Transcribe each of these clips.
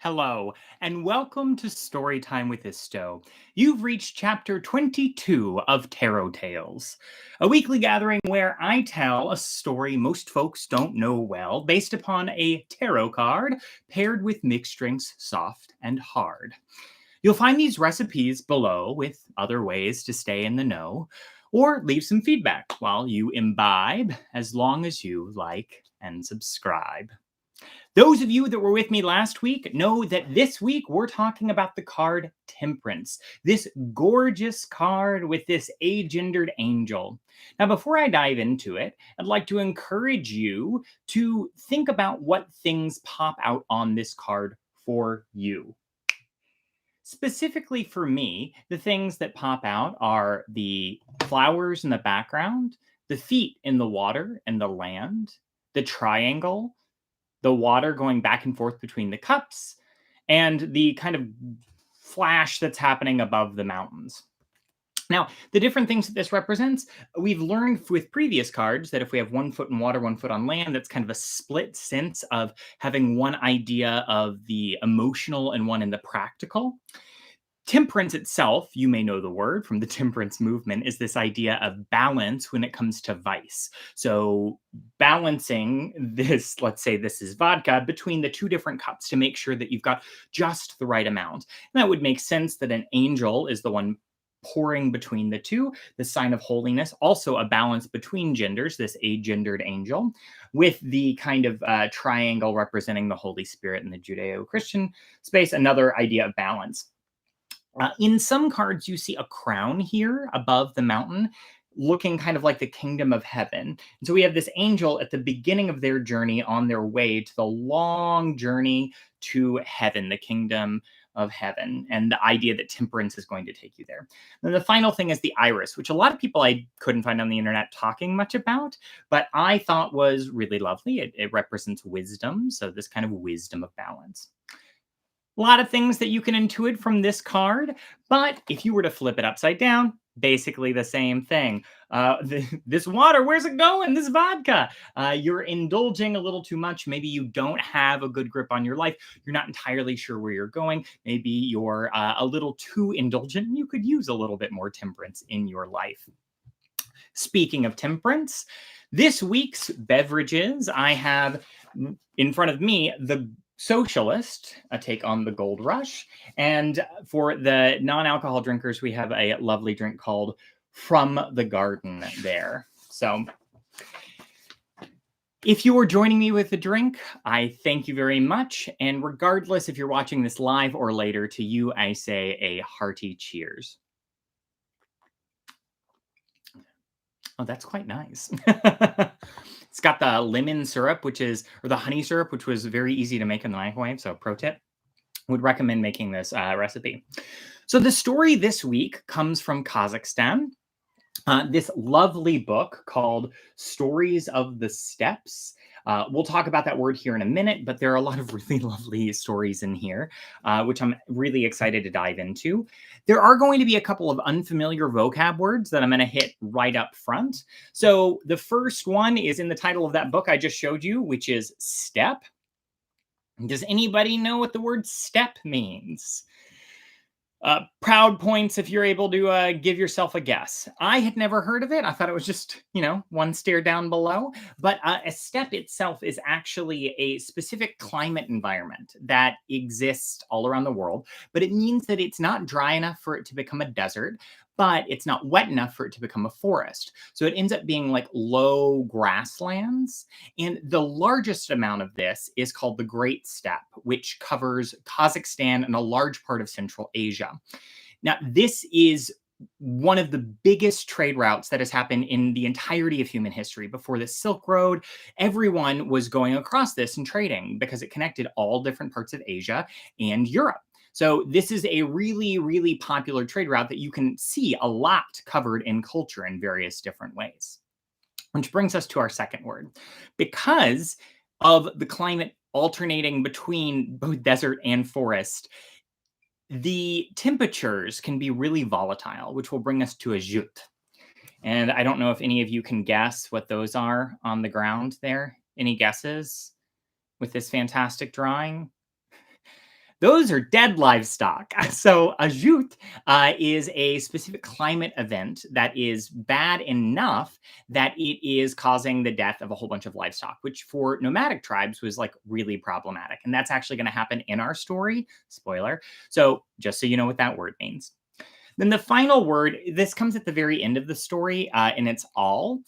Hello, and welcome to Storytime with Isto. You've reached chapter 22 of Tarot Tales, a weekly gathering where I tell a story most folks don't know well, based upon a tarot card paired with mixed drinks, soft and hard. You'll find these recipes below with other ways to stay in the know, or leave some feedback while you imbibe, as long as you like and subscribe. Those of you that were with me last week know that this week we're talking about the card Temperance, this gorgeous card with this agendered angel. Now, before I dive into it, I'd like to encourage you to think about what things pop out on this card for you. Specifically for me, the things that pop out are the flowers in the background, the feet in the water and the land, the triangle, the water going back and forth between the cups, and the kind of flash that's happening above the mountains. Now, the different things that this represents, we've learned with previous cards that if we have 1 foot in water, 1 foot on land, that's kind of a split sense of having one idea of the emotional and one in the practical. Temperance itself, you may know the word from the temperance movement, is this idea of balance when it comes to vice. So, balancing this, let's say this is vodka, between the two different cups to make sure that you've got just the right amount. And that would make sense that an angel is the one pouring between the two, the sign of holiness, also a balance between genders, this agendered angel, with the kind of triangle representing the Holy Spirit in the Judeo Christian space, another idea of balance. In some cards, you see a crown here above the mountain, looking kind of like the kingdom of heaven. And so we have this angel at the beginning of their journey on their way to the long journey to heaven, the kingdom of heaven, and the idea that temperance is going to take you there. Then the final thing is the iris, which a lot of people I couldn't find on the internet talking much about, but I thought was really lovely. It represents wisdom, so this kind of wisdom of balance. A lot of things that you can intuit from this card, but if you were to flip it upside down, basically the same thing. This water, where's it going? This vodka. You're indulging a little too much. Maybe you don't have a good grip on your life. You're not entirely sure where you're going. Maybe you're a little too indulgent. And you could use a little bit more temperance in your life. Speaking of temperance, this week's beverages, I have in front of me the Socialist, a take on the Gold Rush. And for the non-alcohol drinkers, we have a lovely drink called From the Garden there. So if you are joining me with a drink, I thank you very much. And regardless if you're watching this live or later, to you, I say a hearty cheers. Oh, that's quite nice. It's got the lemon syrup, or the honey syrup, which was very easy to make in the microwave. So, pro tip, would recommend making this recipe. So, the story this week comes from Kazakhstan. This lovely book called Stories of the Steppes. We'll talk about that word here in a minute, but there are a lot of really lovely stories in here, which I'm really excited to dive into. There are going to be a couple of unfamiliar vocab words that I'm going to hit right up front. So the first one is in the title of that book I just showed you, which is step. Does anybody know what the word step means? Proud points if you're able to give yourself a guess. I had never heard of it. I thought it was just, one stair down below. But a steppe itself is actually a specific climate environment that exists all around the world. But it means that it's not dry enough for it to become a desert, but it's not wet enough for it to become a forest. So it ends up being like low grasslands. And the largest amount of this is called the Great Steppe, which covers Kazakhstan and a large part of Central Asia. Now, this is one of the biggest trade routes that has happened in the entirety of human history. Before the Silk Road, everyone was going across this and trading because it connected all different parts of Asia and Europe. So this is a really, really popular trade route that you can see a lot covered in culture in various different ways. Which brings us to our second word. Because of the climate alternating between both desert and forest, the temperatures can be really volatile, which will bring us to a jute. And I don't know if any of you can guess what those are on the ground there. Any guesses with this fantastic drawing? Those are dead livestock. So a jute is a specific climate event that is bad enough that it is causing the death of a whole bunch of livestock, which for nomadic tribes was like really problematic. And that's actually going to happen in our story. Spoiler. So just so you know what that word means. Then the final word, this comes at the very end of the story, and it's all,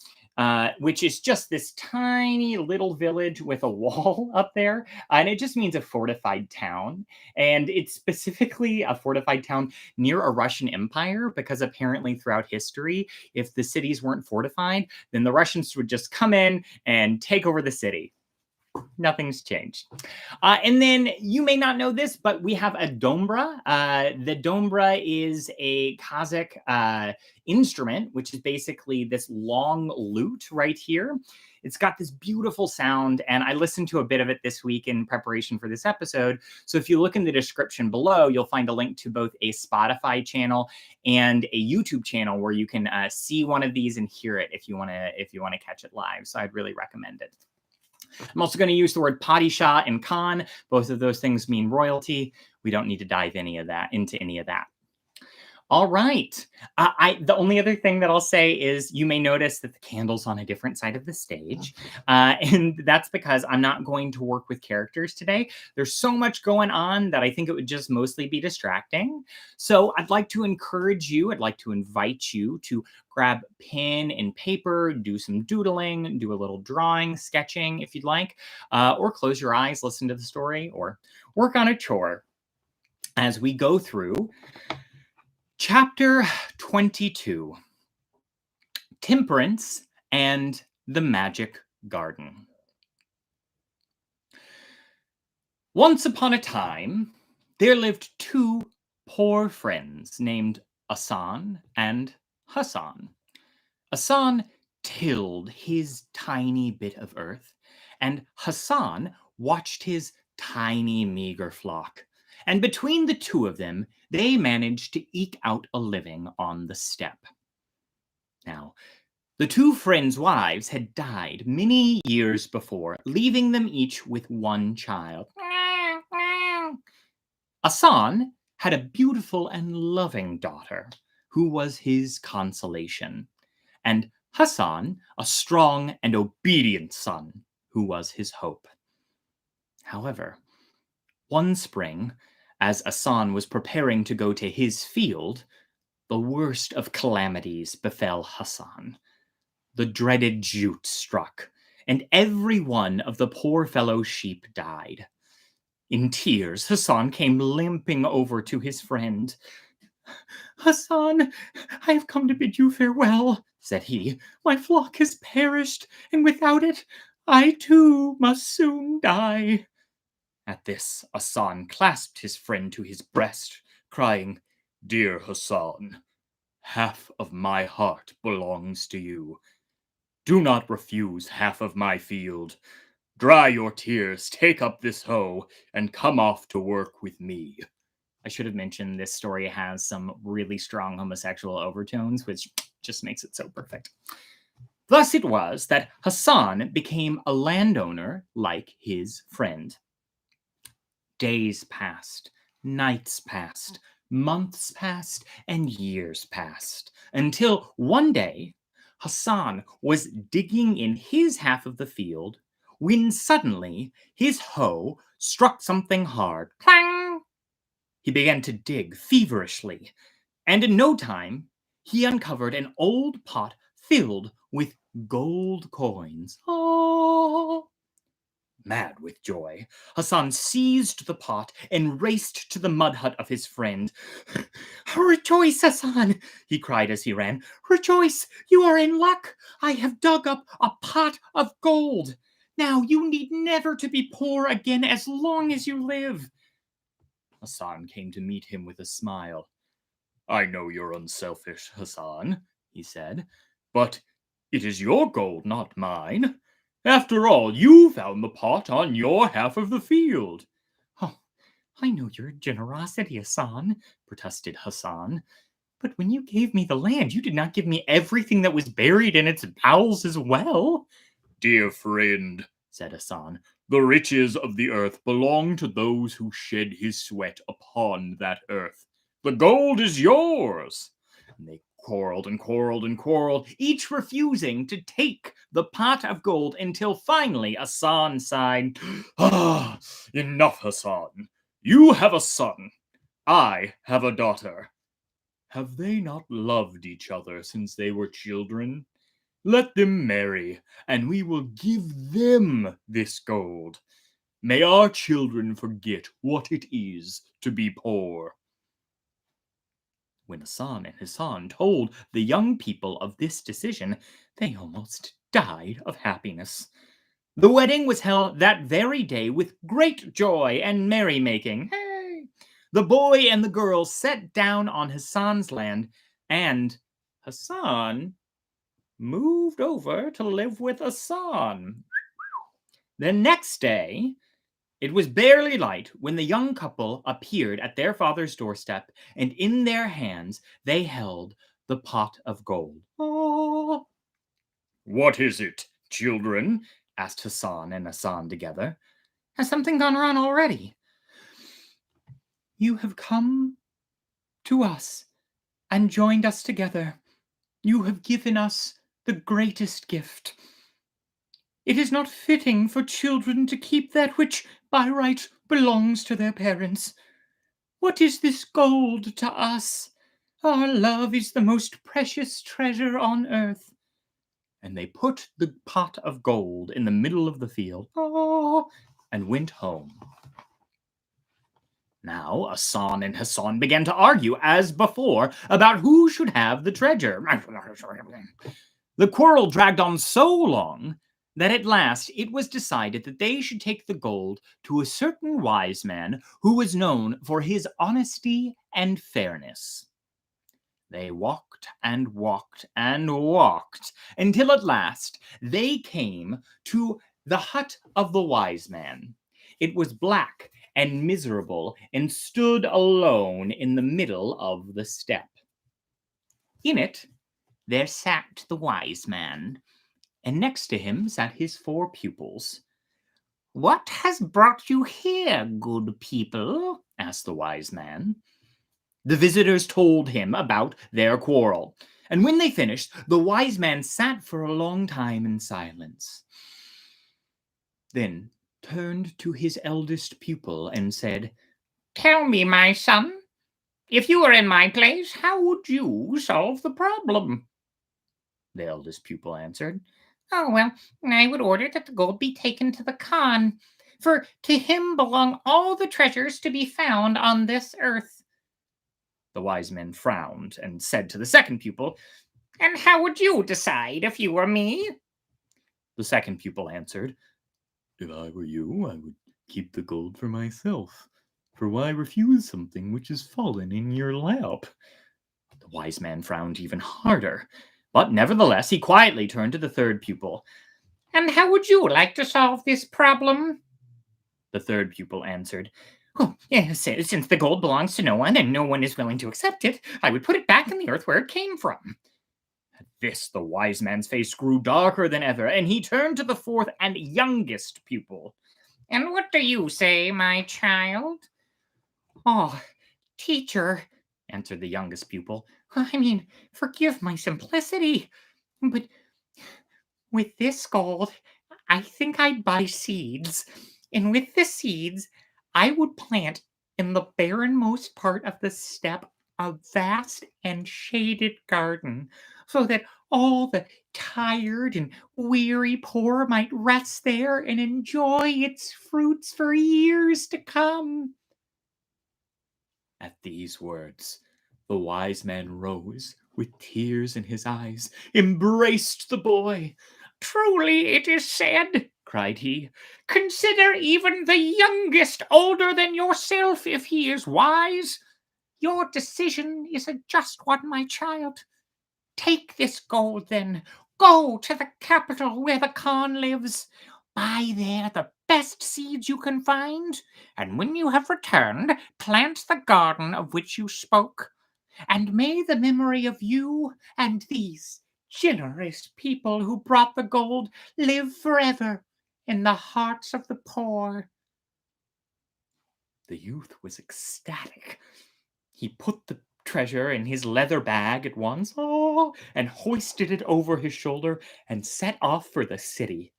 which is just this tiny little village with a wall up there. And it just means a fortified town. And it's specifically a fortified town near a Russian empire, because apparently throughout history, if the cities weren't fortified, then the Russians would just come in and take over the city. Nothing's changed. And then you may not know this, but we have a dombra. The dombra is a Kazakh instrument, which is basically this long lute right here. It's got this beautiful sound, and I listened to a bit of it this week in preparation for this episode. So if you look in the description below, you'll find a link to both a Spotify channel and a YouTube channel where you can see one of these and hear it if you want to catch it live. So I'd really recommend it. I'm also going to use the word padishah and khan. Both of those things mean royalty. We don't need to dive into any of that. All right. The only other thing that I'll say is you may notice that the candle's on a different side of the stage. And that's because I'm not going to work with characters today. There's so much going on that I think it would just mostly be distracting. So I'd like to encourage you, I'd like to invite you to grab pen and paper, do some doodling, do a little drawing, sketching if you'd like, or close your eyes, listen to the story, or work on a chore as we go through Chapter 22, Temperance and the Magic Garden. Once upon a time, there lived two poor friends named Asan and Hassan. Asan tilled his tiny bit of earth, and Hassan watched his tiny, meager flock. And between the two of them, they managed to eke out a living on the steppe. Now, the two friends' wives had died many years before, leaving them each with one child. Asan had a beautiful and loving daughter, who was his consolation, and Hassan a strong and obedient son, who was his hope. However, one spring, as Asan was preparing to go to his field, the worst of calamities befell Hassan. The dreaded jute struck, and every one of the poor fellow's sheep died. In tears, Hassan came limping over to his friend. "Hassan, I have come to bid you farewell," said he. "My flock has perished, and without it, I too must soon die." At this, Hassan clasped his friend to his breast, crying, "Dear Hassan, half of my heart belongs to you. Do not refuse half of my field. Dry your tears, take up this hoe, and come off to work with me." I should have mentioned this story has some really strong homosexual overtones, which just makes it so perfect. Thus it was that Hassan became a landowner like his friend. Days passed, nights passed, months passed, and years passed, until one day Hassan was digging in his half of the field when suddenly his hoe struck something hard. Clang! He began to dig feverishly, and in no time he uncovered an old pot filled with gold coins. Oh! Mad with joy, Hassan seized the pot and raced to the mud hut of his friend. "Rejoice, Hassan!" he cried as he ran. "Rejoice! You are in luck! I have dug up a pot of gold! Now you need never to be poor again as long as you live!" Hassan came to meet him with a smile. "I know you're unselfish, Hassan," he said, "but it is your gold, not mine. After all, you found the pot on your half of the field." "Oh, I know your generosity, Hassan," protested Hassan. "But when you gave me the land, you did not give me everything that was buried in its bowels as well." "Dear friend," said Hassan, The riches of the earth belong to those who shed his sweat upon that earth. The gold is yours. And they quarreled and quarreled and quarreled, each refusing to take the pot of gold until finally Hassan sighed, "Ah, enough, Hassan. You have a son. I have a daughter. Have they not loved each other since they were children? Let them marry, and we will give them this gold. May our children forget what it is to be poor." When Hassan and Hassan told the young people of this decision, they almost died of happiness. The wedding was held that very day with great joy and merrymaking. Hey! The boy and the girl sat down on Hassan's land, and Hassan moved over to live with Hassan. The next day, it was barely light when the young couple appeared at their father's doorstep, and in their hands they held the pot of gold. Oh. "What is it, children?" asked Hassan and Hassan together. "Has something gone wrong already?" "You have come to us and joined us together. You have given us the greatest gift. It is not fitting for children to keep that which by right belongs to their parents. What is this gold to us? Our love is the most precious treasure on earth." And they put the pot of gold in the middle of the field, and went home. Now Hassan and Hassan began to argue as before about who should have the treasure. The quarrel dragged on so long that at last it was decided that they should take the gold to a certain wise man who was known for his honesty and fairness. They walked and walked and walked until at last they came to the hut of the wise man. It was black and miserable and stood alone in the middle of the steppe. In it there sat the wise man, and next to him sat his 4 pupils. "What has brought you here, good people?" asked the wise man. The visitors told him about their quarrel, and when they finished, the wise man sat for a long time in silence, then turned to his eldest pupil and said, "Tell me, my son, if you were in my place, how would you solve the problem?" The eldest pupil answered, "Oh, well, I would order that the gold be taken to the Khan, for to him belong all the treasures to be found on this earth." The wise man frowned and said to the second pupil, "And how would you decide if you were me?" The second pupil answered, "If I were you, I would keep the gold for myself. For why refuse something which has fallen in your lap?" The wise man frowned even harder, but nevertheless he quietly turned to the third pupil. "And how would you like to solve this problem?" The third pupil answered, "Oh, yes, since the gold belongs to no one and no one is willing to accept it, I would put it back in the earth where it came from." At this, the wise man's face grew darker than ever, and he turned to the fourth and youngest pupil. "And what do you say, my child?" "Oh, teacher," answered the youngest pupil, forgive my simplicity, but with this gold, I think I'd buy seeds, and with the seeds, I would plant in the barrenmost part of the steppe a vast and shaded garden, so that all the tired and weary poor might rest there and enjoy its fruits for years to come." At these words, the wise man rose with tears in his eyes, embraced the boy. "Truly it is said," cried he, "consider even the youngest older than yourself if he is wise. Your decision is a just one, my child. Take this gold, then. Go to the capital where the Khan lives. Buy there the best seeds you can find, and when you have returned, plant the garden of which you spoke. And may the memory of you and these generous people who brought the gold live forever in the hearts of the poor." The youth was ecstatic. He put the treasure in his leather bag at once, and hoisted it over his shoulder and set off for the city.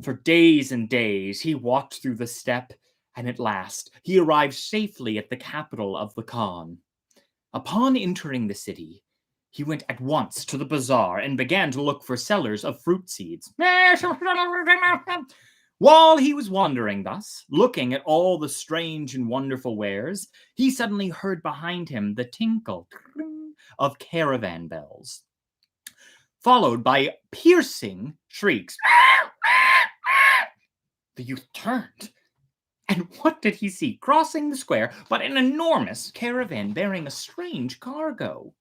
For days and days he walked through the steppe, and at last he arrived safely at the capital of the Khan. Upon entering the city, he went at once to the bazaar and began to look for sellers of fruit seeds. While he was wandering thus, looking at all the strange and wonderful wares, he suddenly heard behind him the tinkle of caravan bells, followed by piercing shrieks. The youth turned, and what did he see crossing the square but an enormous caravan bearing a strange cargo?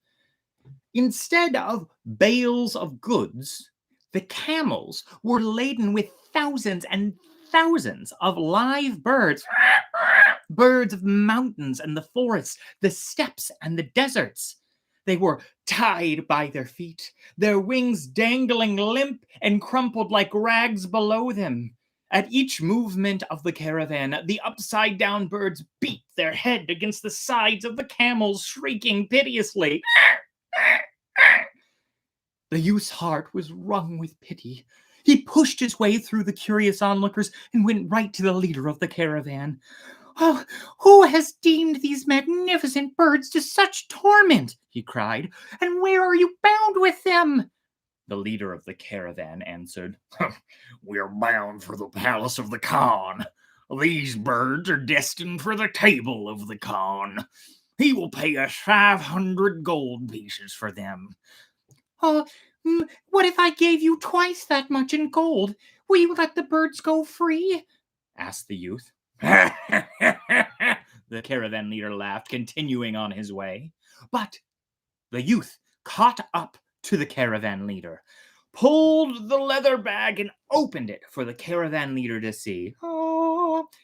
Instead of bales of goods, the camels were laden with thousands and thousands of live birds, birds of the mountains and the forests, the steppes and the deserts. They were tied by their feet, their wings dangling limp and crumpled like rags below them. At each movement of the caravan, the upside-down birds beat their head against the sides of the camels, shrieking piteously. The youth's heart was wrung with pity. He pushed his way through the curious onlookers and went right to the leader of the caravan. "Oh, who has deemed these magnificent birds to such torment?" he cried. "And where are you bound with them?" The leader of the caravan answered, "We're bound for the palace of the Khan. These birds are destined for the table of the Khan. He will pay us 500 gold pieces for them." "Oh, what if I gave you twice that much in gold? Will you let the birds go free?" asked the youth. The caravan leader laughed, continuing on his way. But the youth caught up to the caravan leader, pulled the leather bag, and opened it for the caravan leader to see.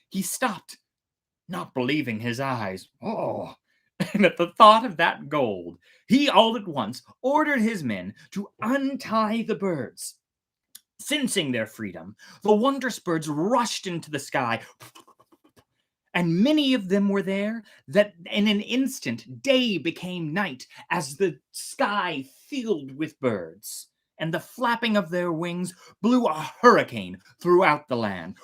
He stopped, not believing his eyes. And at the thought of that gold, he all at once ordered his men to untie the birds. Sensing their freedom, the wondrous birds rushed into the sky, and many of them were there that in an instant day became night as the sky filled with birds, and the flapping of their wings blew a hurricane throughout the land.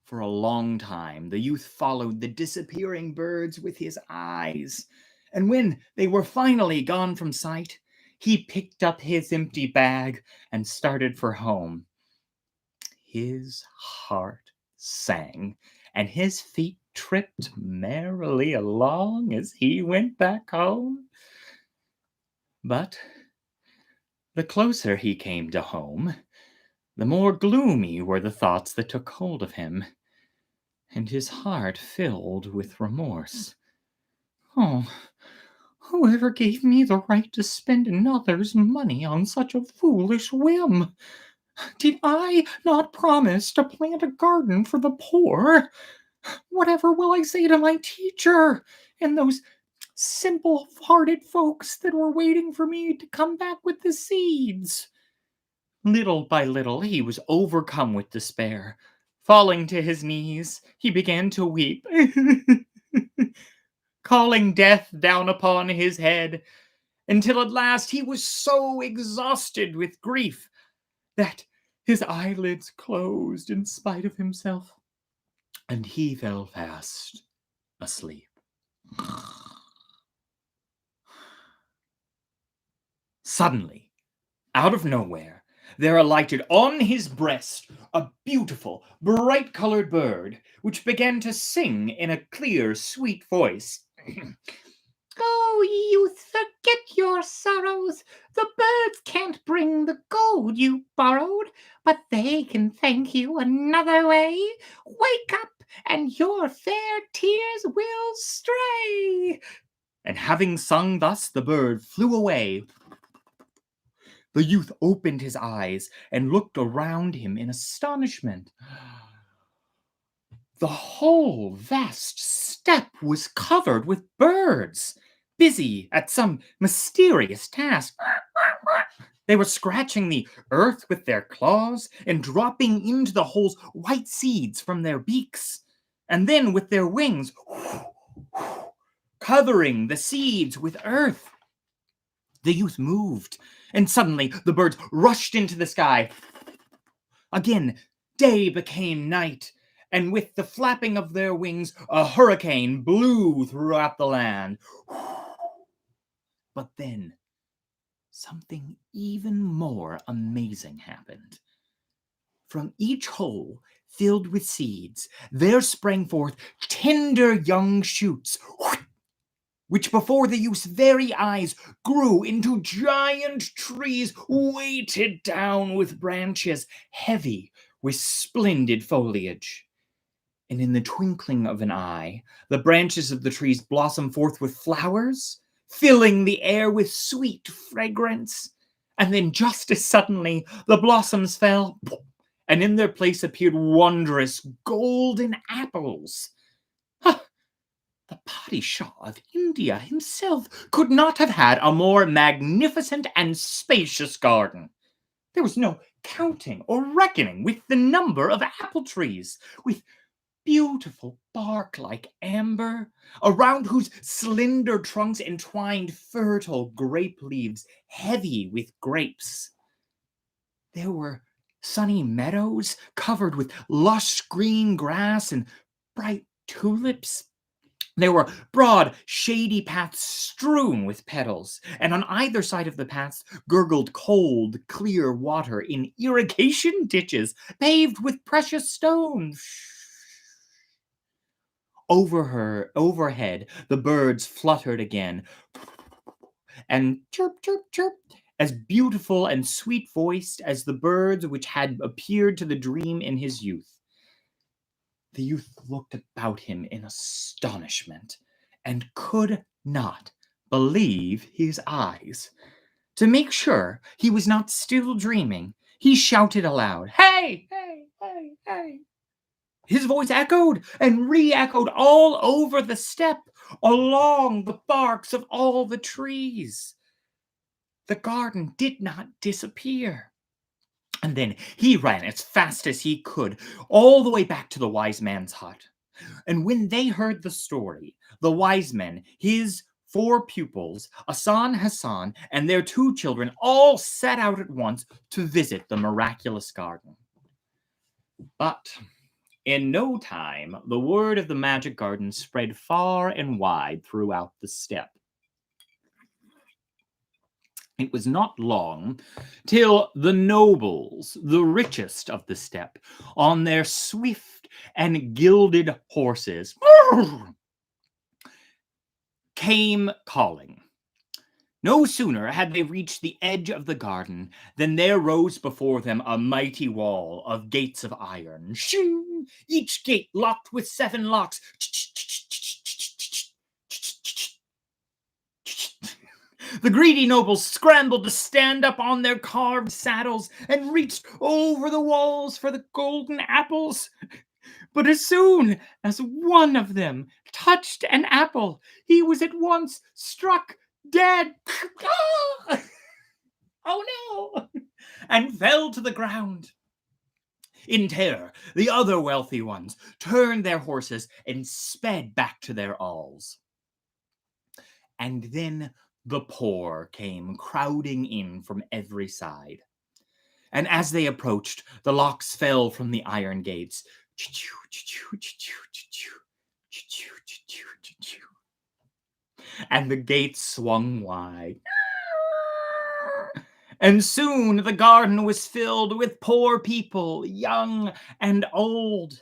For a long time, the youth followed the disappearing birds with his eyes, and when they were finally gone from sight, he picked up his empty bag and started for home. His heart sang, and his feet tripped merrily along as he went back home. But the closer he came to home, the more gloomy were the thoughts that took hold of him, and his heart filled with remorse. "Oh, whoever gave me the right to spend another's money on such a foolish whim? Did I not promise to plant a garden for the poor? Whatever will I say to my teacher and those simple-hearted folks that were waiting for me to come back with the seeds?" Little by little, he was overcome with despair. Falling to his knees, he began to weep, calling death down upon his head, until at last he was so exhausted with grief that his eyelids closed in spite of himself, and he fell fast asleep. Suddenly, out of nowhere, there alighted on his breast a beautiful, bright-colored bird, which began to sing in a clear, sweet voice. "Go, youth, forget your sorrows. The birds can't bring the gold you borrowed, but they can thank you another way. Wake up, and your fair tears will stray." And having sung thus, the bird flew away. The youth opened his eyes and looked around him in astonishment. The whole vast steppe was covered with birds, busy at some mysterious task. They were scratching the earth with their claws and dropping into the holes white seeds from their beaks. And then with their wings, covering the seeds with earth. The youth moved, and suddenly the birds rushed into the sky. Again, day became night, and with the flapping of their wings, a hurricane blew throughout the land. But then, something even more amazing happened. From each hole filled with seeds, there sprang forth tender young shoots, which before the youth's very eyes grew into giant trees weighted down with branches heavy with splendid foliage. And in the twinkling of an eye, the branches of the trees blossomed forth with flowers, filling the air with sweet fragrance. And then just as suddenly the blossoms fell, and in their place appeared wondrous golden apples. The Padishah of India himself could not have had a more magnificent and spacious garden. There was no counting or reckoning with the number of apple trees, with beautiful bark like amber, around whose slender trunks entwined fertile grape leaves heavy with grapes. There were sunny meadows covered with lush green grass and bright tulips. There were broad, shady paths strewn with petals, and on either side of the paths gurgled cold, clear water in irrigation ditches paved with precious stones. Overhead, the birds fluttered again, and chirp, chirp, chirp, as beautiful and sweet-voiced as the birds which had appeared to the dream in his youth. The youth looked about him in astonishment and could not believe his eyes. To make sure he was not still dreaming, he shouted aloud, "Hey, hey, hey, hey!" His voice echoed and re-echoed all over the steppe, along the barks of all the trees. The garden did not disappear. And then he ran as fast as he could, all the way back to the wise man's hut. And when they heard the story, the wise men, his 4 pupils, Hassan, and their 2 children, all set out at once to visit the miraculous garden. But in no time, the word of the magic garden spread far and wide throughout the steppe. It was not long till the nobles, the richest of the steppe, on their swift and gilded horses, came calling. No sooner had they reached the edge of the garden than there rose before them a mighty wall of gates of iron, each gate locked with 7 locks. The greedy nobles scrambled to stand up on their carved saddles and reached over the walls for the golden apples. But as soon as one of them touched an apple, he was at once struck dead. Oh no! And fell to the ground. In terror, the other wealthy ones turned their horses and sped back to their alls. And then the poor came crowding in from every side. And as they approached, the locks fell from the iron gates. And the gates swung wide. And soon the garden was filled with poor people, young and old.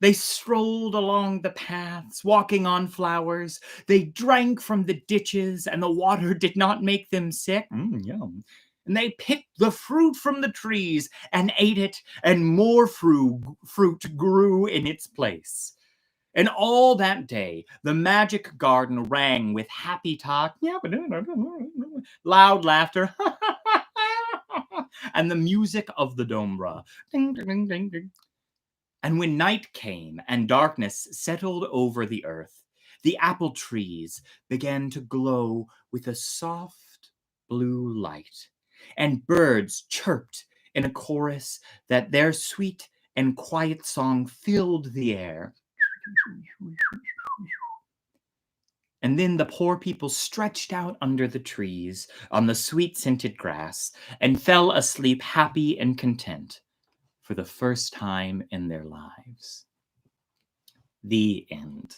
They strolled along the paths, walking on flowers. They drank from the ditches, and the water did not make them sick. Yum. And they picked the fruit from the trees and ate it, and more fruit grew in its place. And all that day, the magic garden rang with happy talk, loud laughter, and the music of the Dombra. Ding, ding, ding, ding. And when night came and darkness settled over the earth, the apple trees began to glow with a soft blue light. and birds chirped in a chorus that their sweet and quiet song filled the air. And then the poor people stretched out under the trees on the sweet scented grass and fell asleep happy and content for the first time in their lives. The end.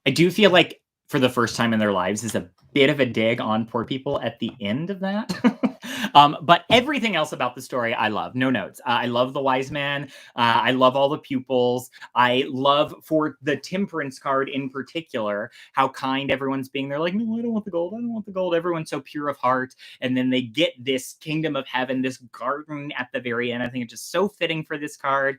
I do feel like for the first time in their lives is a bit of a dig on poor people at the end of that. But everything else about the story, I love. No notes. I love the wise man. I love all the pupils. I love for the temperance card in particular, how kind everyone's being. They're like, no, I don't want the gold. I don't want the gold. Everyone's so pure of heart. And then they get this kingdom of heaven, this garden at the very end. I think it's just so fitting for this card.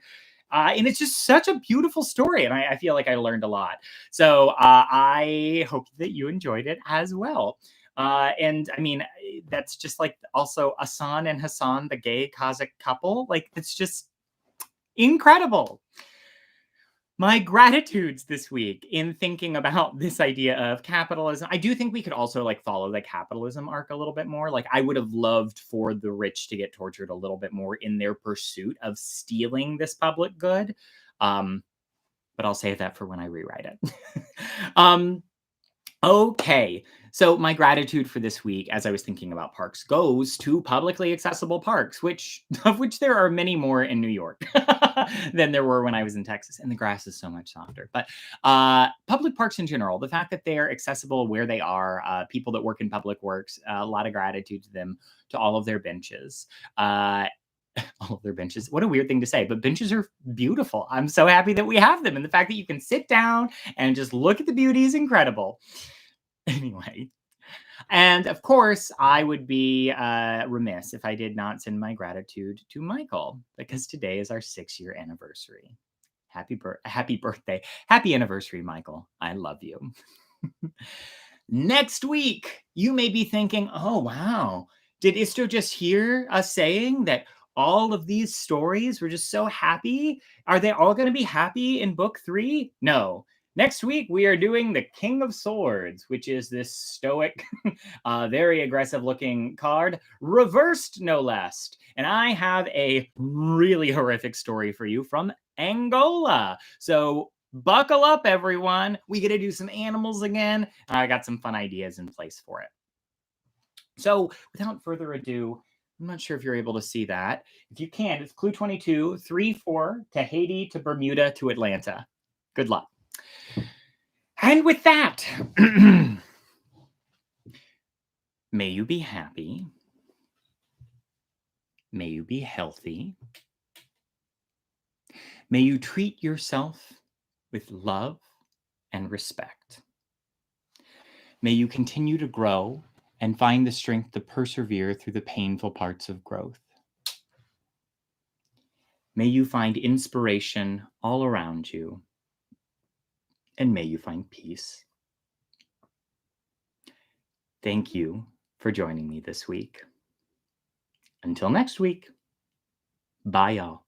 And it's just such a beautiful story. And I feel like I learned a lot. So I hope that you enjoyed it as well. And I mean, that's just like also Asan and Hassan, the gay Kazakh couple. Like, it's just incredible. My gratitudes this week in thinking about this idea of capitalism. I do think we could also like follow the capitalism arc a little bit more. Like, I would have loved for the rich to get tortured a little bit more in their pursuit of stealing this public good. But I'll save that for when I rewrite it. Okay, so my gratitude for this week, as I was thinking about parks, goes to publicly accessible parks, of which there are many more in New York than there were when I was in Texas, and the grass is so much softer. But public parks in general, the fact that they're accessible where they are, people that work in public works, a lot of gratitude to them, to all of their benches. All of their benches. What a weird thing to say, but benches are beautiful. I'm so happy that we have them. And the fact that you can sit down and just look at the beauty is incredible. Anyway. And of course, I would be remiss if I did not send my gratitude to Michael, because today is our 6-year anniversary. Happy birthday. Happy anniversary, Michael. I love you. Next week, you may be thinking, oh, wow. Did Isto just hear us saying that all of these stories were just so happy? Are they all going to be happy in book 3? No. Next week, we are doing the King of Swords, which is this stoic, very aggressive looking card, reversed no less. And I have a really horrific story for you from Angola. So buckle up, everyone. We get to do some animals again. I got some fun ideas in place for it. So without further ado, I'm not sure if you're able to see that. If you can, it's clue 22, 3-4 to Haiti to Bermuda to Atlanta. Good luck. And with that, may you be happy. May you be healthy. May you treat yourself with love and respect. May you continue to grow and find the strength to persevere through the painful parts of growth. May you find inspiration all around you, and may you find peace. Thank you for joining me this week. Until next week, bye, y'all.